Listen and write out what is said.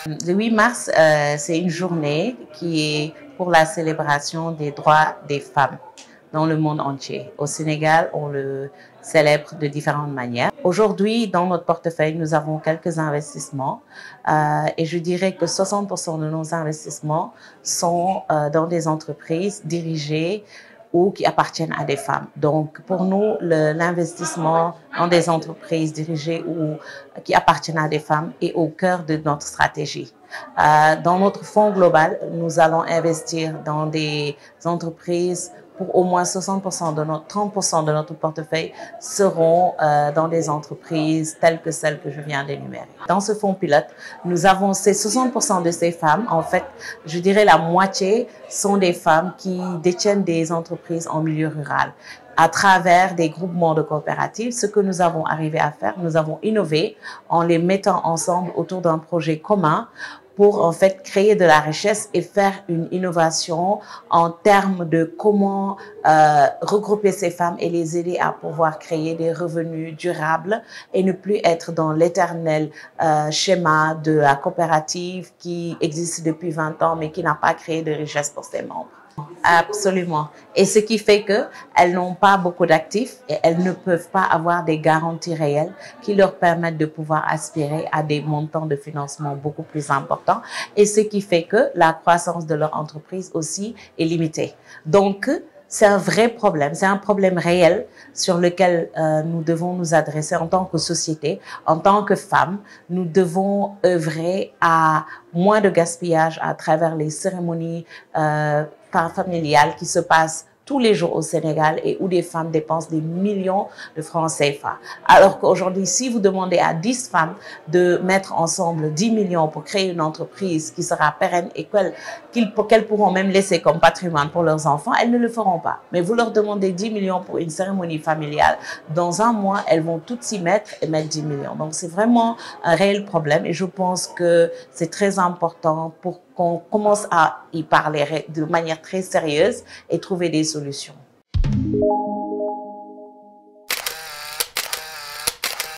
Le 8 mars, c'est une journée qui est pour la célébration des droits des femmes dans le monde entier. Au Sénégal, on le célèbre de différentes manières. Aujourd'hui, dans notre portefeuille, nous avons quelques investissements et je dirais que 60% de nos investissements sont dans des entreprises dirigées ou qui appartiennent à des femmes. Donc, pour nous, l'investissement dans des entreprises dirigées ou qui appartiennent à des femmes est au cœur de notre stratégie. Dans notre fonds global, nous allons investir dans des entreprises pour au moins 60% de notre 30% de notre portefeuille seront dans des entreprises telles que celles que je viens d'énumérer. Dans ce fonds pilote, nous avons ces 60% de ces femmes. En fait, je dirais la moitié sont des femmes qui détiennent des entreprises en milieu rural. À travers des groupements de coopératives, ce que nous avons arrivé à faire, nous avons innové en les mettant ensemble autour d'un projet commun pour en fait créer de la richesse et faire une innovation en termes de comment regrouper ces femmes et les aider à pouvoir créer des revenus durables et ne plus être dans l'éternel schéma de la coopérative qui existe depuis 20 ans mais qui n'a pas créé de richesse pour ses membres. Absolument. Et ce qui fait qu'elles n'ont pas beaucoup d'actifs et elles ne peuvent pas avoir des garanties réelles qui leur permettent de pouvoir aspirer à des montants de financement beaucoup plus importants. Et ce qui fait que la croissance de leur entreprise aussi est limitée. Donc, c'est un vrai problème, c'est un problème réel sur lequel nous devons nous adresser en tant que société, en tant que femmes. Nous devons œuvrer à moins de gaspillage à travers les cérémonies familiales qui se passent tous les jours au Sénégal et où des femmes dépensent des millions de francs CFA. Alors qu'aujourd'hui, si vous demandez à 10 femmes de mettre ensemble 10 millions pour créer une entreprise qui sera pérenne et qu'elles pourront même laisser comme patrimoine pour leurs enfants, elles ne le feront pas. Mais vous leur demandez 10 millions pour une cérémonie familiale, dans un mois, elles vont toutes s'y mettre et mettre 10 millions. Donc c'est vraiment un réel problème et je pense que c'est très important pour qu'on commence à y parler de manière très sérieuse et trouver des solutions.